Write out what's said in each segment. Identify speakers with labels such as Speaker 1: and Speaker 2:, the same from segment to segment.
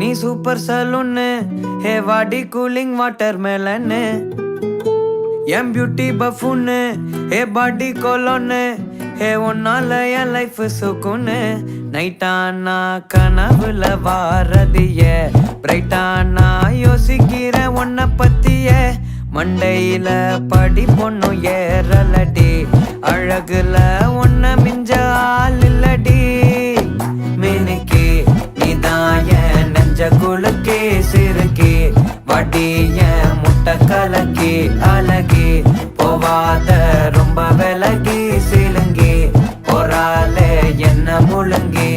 Speaker 1: நீ சூப்பர் சலூன்னு ஹே வாடி cooling water மேலன்னு என் beauty பஃபுன்னு ஹே பாடி கொலோன்னு ஹே ஒன்னால என் லைஃப் சுக்குன்னு நைட்டானா கனவுல வாரதிய பிரைட்டானா யோசிக்கிற உன்னை பத்திய மண்டையில படி பொண்ணும் ஏறலடி அழகுல ஒன்ன மிஞ்ச ஆள் இல்லடி மினுக்கி நீதான் என் நெஞ்ச குலுக்கி சிறுக்கி வடிய முட்டை கலக்கி அழகி போவாத ரொம்ப விலகி சிலுங்கி போறாலே என்ன முழுங்கி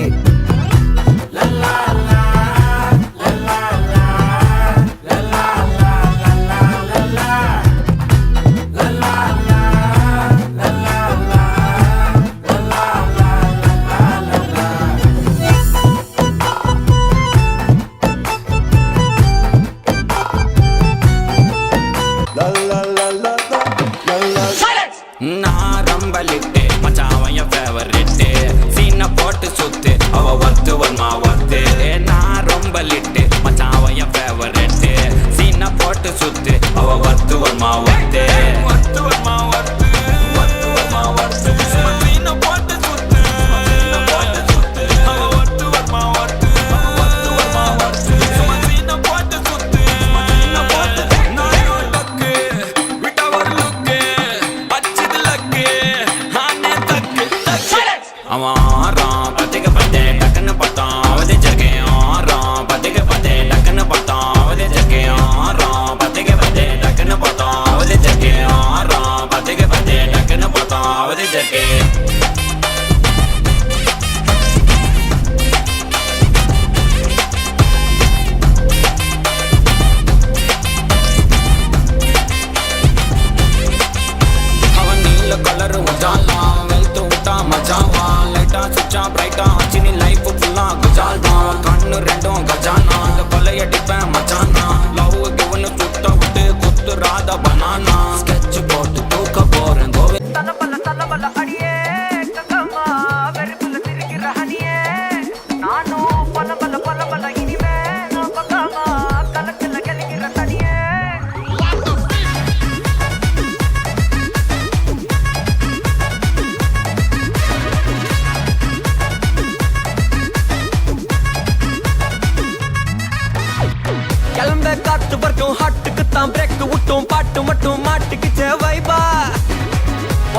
Speaker 1: பாட்டு மட்டும் மாட்டுக்குச்சே வைபா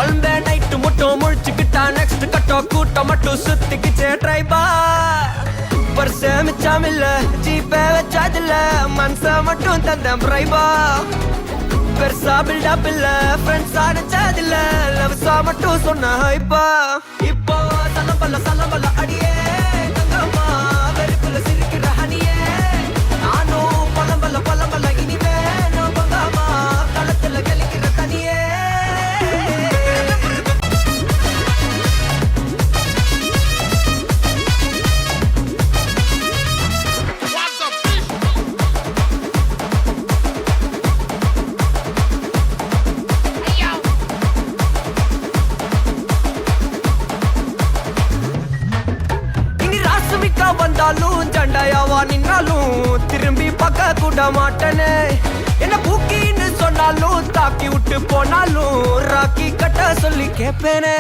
Speaker 1: ஒன்பே நைட்டு மட்டும் முழிச்சுக்கிட்டா நெக்ஸ்ட் கட்டோ கூட்டம் மட்டும் சுத்திக்குச்சே ட்ரைபா பர்சே மிச்சாமில்ல ஜீப்பே வச்சாதில்ல மனச மட்டும் தந்தேன் பிரைபா பெருசா பில்டப் இல்ல ஃப்ரெண்ட்ஸா நினைச்சதில்ல லவ்ஸா மட்டும் சொன்ன ஹைப்பா இப்போ சலம்பல்ல அடியே கங்கம்மா வெறுப்புல சிரிக்கிற ஹனியே நானும் பலம்பல்ல இனிமே களத்துல கலிக்கிற தனியே இனி ராசுமிக்கா வந்தாலும் ஜண்டாயாவா நின்னாலும் திரும்பி பார்க்க கூட மாட்டனே என்ன பூக்கின்னு சொன்னாலும் தாக்கி விட்டு போனாலும் ராக்கி கட்ட சொல்லி கேப்பேனே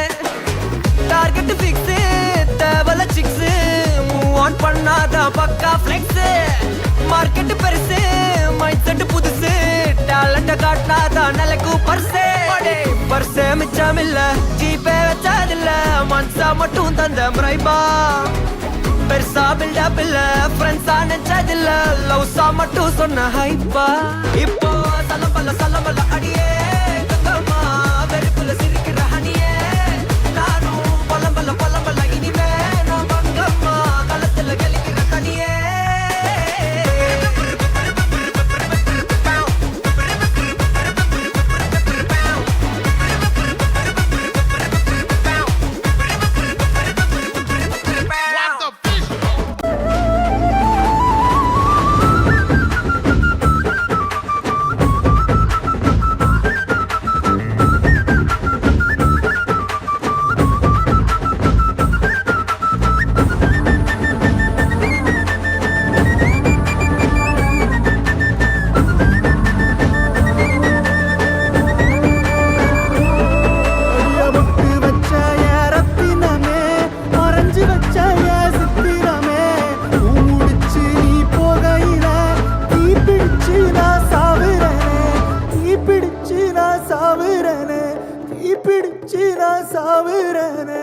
Speaker 1: டார்கெட் ஃபிக்ஸ் தேவல சிக்ஸ் மூவ் ஆன் பண்ணாத பக்கா ஃப்ளெக்ஸ் மார்க்கெட் பெருசு மைண்ட் செட் புதுசு டேலண்ட காட்டினாத நிலைக்கு பர்சே மிச்சமில்ல ஜீப்பே வச்சதில்ல மனசா மட்டும் தந்த பிரைபா பெருசா பில்டப் இல்ல ஃப்ரெண்ட்ஸா நினைச்சதில்ல லவ்ஸா மட்டும் சொன்ன ஹைப்பா இப்போ சலம்பல்ல அடியே கங்கம்மா வெறுப்புல சிரிக்கிற ஹனியே நானும் பலம்பல்ல இனிமே நான் கங்கம்மா களத்துல கலிக்கிற தனியே
Speaker 2: நினைச்சு நான் சாவுறேனே